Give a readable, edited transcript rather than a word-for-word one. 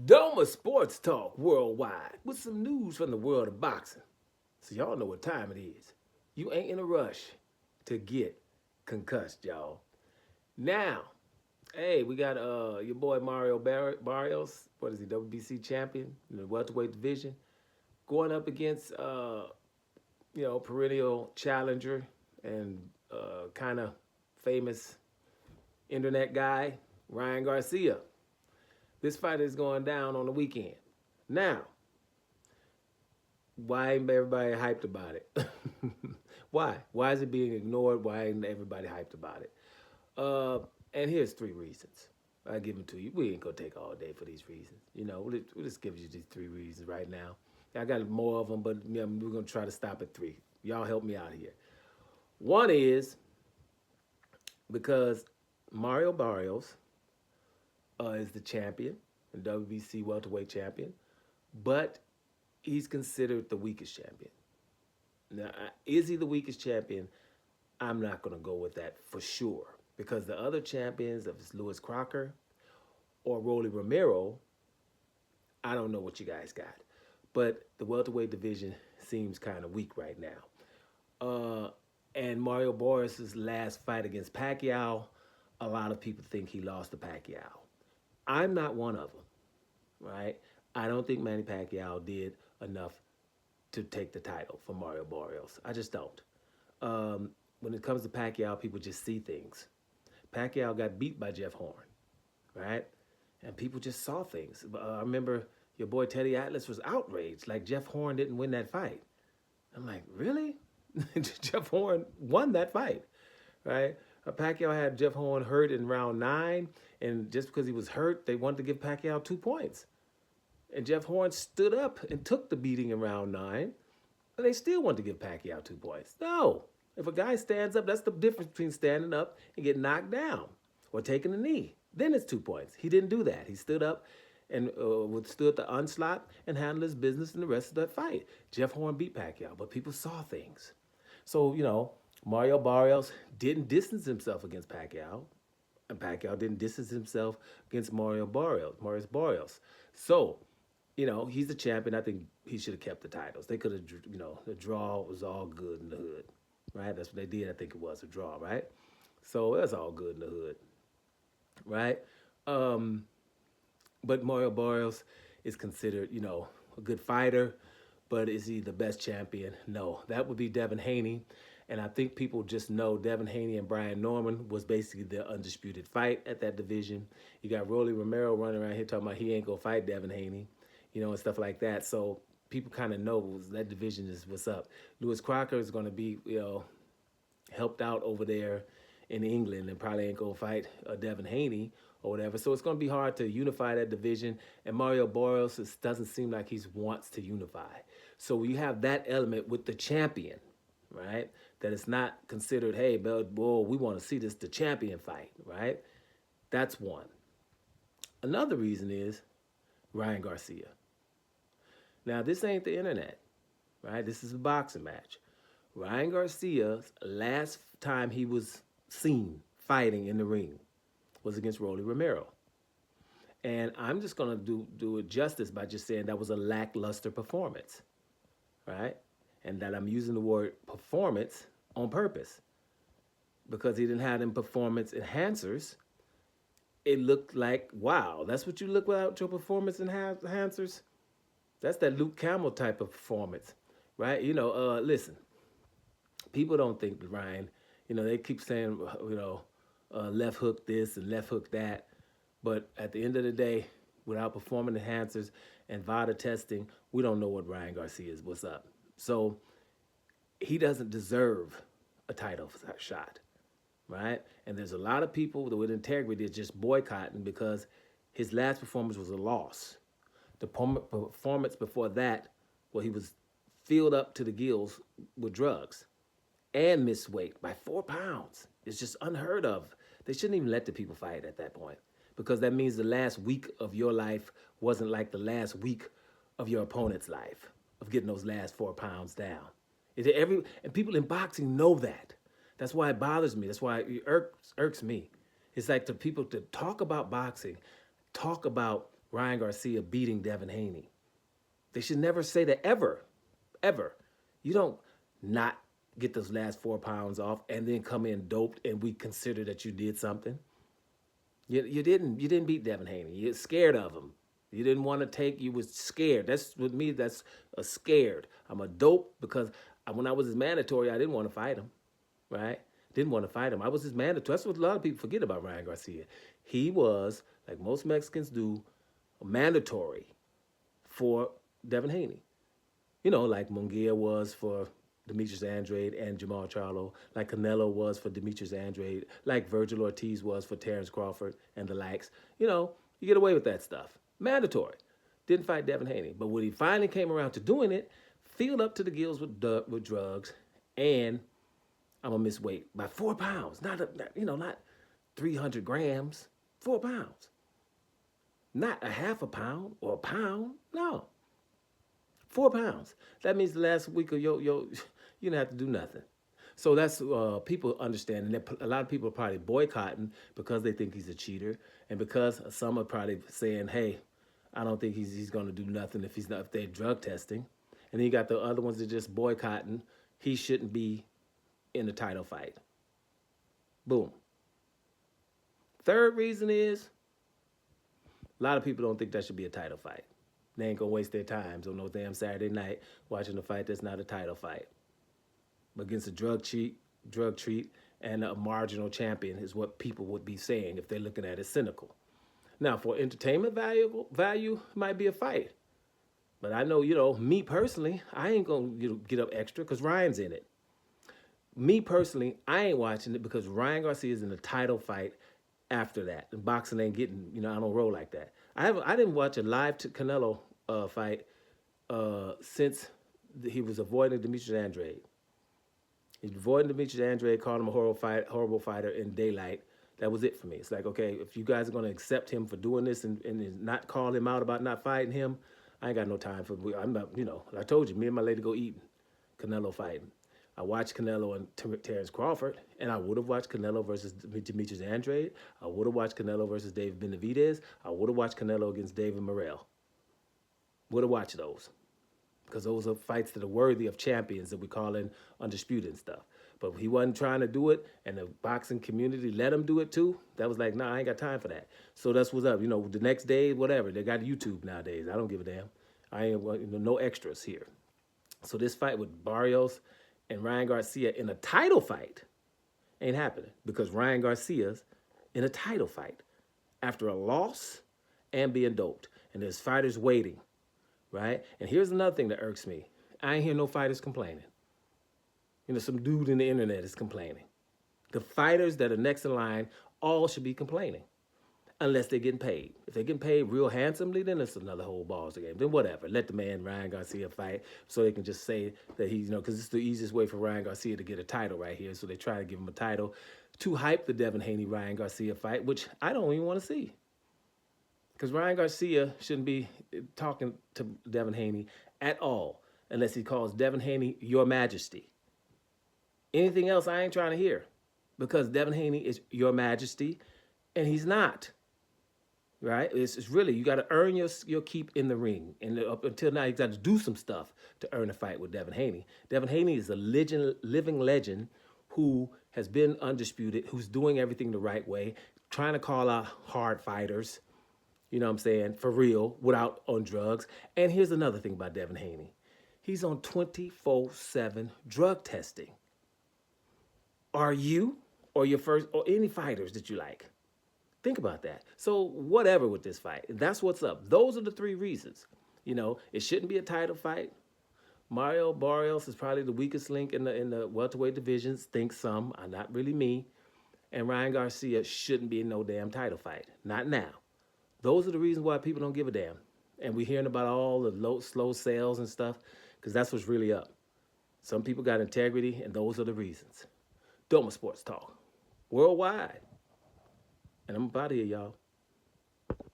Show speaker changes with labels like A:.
A: Doma Sports Talk Worldwide with some news from the world of boxing. So y'all know what time it is. You ain't in a rush to get concussed, y'all. Now, hey, we got your boy Mario Barrios. What is he? WBC champion in the welterweight division, going up against perennial challenger and kind of famous internet guy Ryan Garcia. This fight is going down on the weekend. Now, why ain't everybody hyped about it? Why? Why is it being ignored? Why ain't everybody hyped about it? And here's three reasons. I give them to you. We ain't gonna take all day for these reasons. We'll just give you these three reasons right now. I got more of them, but we're gonna try to stop at three. Y'all help me out here. One is because Mario Barrios is the champion, the WBC welterweight champion, but he's considered the weakest champion. Now, is he the weakest champion? I'm not going to go with that for sure because the other champions of Lewis Crocker or Rolly Romero, I don't know what you guys got, but the welterweight division seems kind of weak right now. And Mario Boris's last fight against Pacquiao, a lot of people think he lost to Pacquiao. I'm not one of them, right? I don't think Manny Pacquiao did enough to take the title for Mario Barrios. I just don't. When it comes to Pacquiao, people just see things. Pacquiao got beat by Jeff Horn, right? And people just saw things. I remember your boy Teddy Atlas was outraged, like Jeff Horn didn't win that fight. I'm like, really? Jeff Horn won that fight, right? Pacquiao had Jeff Horn hurt in round 9, and just because he was hurt, they wanted to give Pacquiao 2 points. And Jeff Horn stood up and took the beating in round 9, and they still want to give Pacquiao 2 points. No. If a guy stands up, that's the difference between standing up and getting knocked down or taking a knee. Then it's 2 points. He didn't do that. He stood up and withstood the onslaught and handled his business in the rest of that fight. Jeff Horn beat Pacquiao, but people saw things. So, Mario Barrios didn't distance himself against Pacquiao, and Pacquiao didn't distance himself against Mario Barrios. So, he's the champion. I think he should have kept the titles. They could have, the draw was all good in the hood, right? That's what they did. I think it was a draw, right? So that's all good in the hood, right? But Mario Barrios is considered, a good fighter, but is he the best champion? No, that would be Devin Haney. And I think people just know Devin Haney and Brian Norman was basically the undisputed fight at that division. You got Rolly Romero running around here talking about he ain't going to fight Devin Haney, and stuff like that. So people kind of know that division is what's up. Lewis Crocker is going to be, helped out over there in England and probably ain't going to fight Devin Haney or whatever. So it's going to be hard to unify that division. And Mario Barrios doesn't seem like he wants to unify. So you have that element with the champion, right? That it's not considered, hey, boy, we want to see the champion fight, right? That's one. Another reason is Ryan Garcia. Now, this ain't the internet, right? This is a boxing match. Ryan Garcia's last time he was seen fighting in the ring was against Rolly Romero. And I'm just going to do it justice by just saying that was a lackluster performance, right? And that I'm using the word performance on purpose because he didn't have them performance enhancers. It looked like, wow, that's what you look without your performance enhancers? That's that Luke Campbell type of performance, right? Listen, people don't think that Ryan, they keep saying, left hook this and left hook that. But at the end of the day, without performance enhancers and VADA testing, we don't know what Ryan Garcia is, what's up. So he doesn't deserve a title shot, right? And there's a lot of people that with integrity is just boycotting because his last performance was a loss. The performance before that, well, he was filled up to the gills with drugs and missed weight by 4 pounds. It's just unheard of. They shouldn't even let the people fight at that point because that means the last week of your life wasn't like the last week of your opponent's life of getting those last 4 pounds down. And people in boxing know that. That's why it bothers me. That's why it irks me. It's like the people to talk about boxing, talk about Ryan Garcia beating Devin Haney. They should never say that ever, ever. You don't not get those last 4 pounds off and then come in doped and we consider that you did something. You didn't beat Devin Haney. You're scared of him. You didn't want to take. You was scared. That's with me. That's a scared. I'm a dope because when I was his mandatory, I didn't want to fight him. Right? Didn't want to fight him. I was his mandatory. That's what a lot of people forget about Ryan Garcia. He was, like most Mexicans do, mandatory for Devin Haney. You know, like Munguia was for Demetrius Andrade and Jamal Charlo, like Canelo was for Demetrius Andrade, like Virgil Ortiz was for Terrence Crawford and the likes. You know, you get away with that stuff. Mandatory. Didn't fight Devin Haney. But when he finally came around to doing it, filled up to the gills with drugs, and I'm going to miss weight by 4 pounds. Not 300 grams, 4 pounds. Not a half a pound or a pound. No. 4 pounds. That means the last week of you didn't have to do nothing. So that's people understanding that a lot of people are probably boycotting because they think he's a cheater, and because some are probably saying, "Hey, I don't think he's going to do nothing if they're drug testing," and then you got the other ones that are just boycotting. He shouldn't be in the title fight. Boom. Third reason is a lot of people don't think that should be a title fight. They ain't gonna waste their time on no damn Saturday night watching a fight that's not a title fight. But against a drug treat, and a marginal champion is what people would be saying if they're looking at it cynical. Now, for entertainment value might be a fight. But I know, me personally, I ain't gonna get up extra because Ryan's in it. Me personally, I ain't watching it because Ryan Garcia is in a title fight after that. And boxing ain't getting, I don't roll like that. I didn't watch a live Canelo fight since he was avoiding Demetrius Andrade. He's avoiding Demetrius Andrade, calling him a horrible fighter in daylight. That was it for me. It's like, okay, if you guys are going to accept him for doing this and not call him out about not fighting him, I ain't got no time for. I'm not, I told you, me and my lady go eating. Canelo fighting. I watched Canelo and Terrence Crawford, and I would have watched Canelo versus Demetrius Andrade. I would have watched Canelo versus David Benavidez. I would have watched Canelo against David Morrell. Would have watched those. Because those are fights that are worthy of champions that we call in undisputed and stuff. But he wasn't trying to do it, and the boxing community let him do it too. That was like, nah, I ain't got time for that. So that's what's up. The next day, whatever. They got YouTube nowadays. I don't give a damn. I ain't no extras here. So this fight with Barrios and Ryan Garcia in a title fight ain't happening because Ryan Garcia's in a title fight after a loss and being doped. And there's fighters waiting, right? And here's another thing that irks me. I ain't hear no fighters complaining. Some dude in the internet is complaining. The fighters that are next in line all should be complaining unless they're getting paid. If they're getting paid real handsomely, then it's another whole balls game. Then whatever. Let the man Ryan Garcia fight so they can just say that he's, because it's the easiest way for Ryan Garcia to get a title right here. So they try to give him a title to hype the Devin Haney-Ryan Garcia fight, which I don't even want to see. Because Ryan Garcia shouldn't be talking to Devin Haney at all unless he calls Devin Haney Your Majesty. Anything else I ain't trying to hear because Devin Haney is Your Majesty and he's not. Right? It's really, you got to earn your keep in the ring. And up until now, you got to do some stuff to earn a fight with Devin Haney. Devin Haney is a living legend who has been undisputed, who's doing everything the right way, trying to call out hard fighters, you know what I'm saying, for real, without on drugs. And here's another thing about Devin Haney. He's on 24/7 drug testing. Are you or your first or any fighters that you like? Think about that. So whatever with this fight, that's what's up. Those are the three reasons. It shouldn't be a title fight. Mario Barrios is probably the weakest link in the welterweight divisions. Think some, not really me. And Ryan Garcia shouldn't be in no damn title fight. Not now. Those are the reasons why people don't give a damn. And we're hearing about all the slow sales and stuff because that's what's really up. Some people got integrity, and those are the reasons. Doma Sports Talk. Worldwide. And I'm out of here, y'all.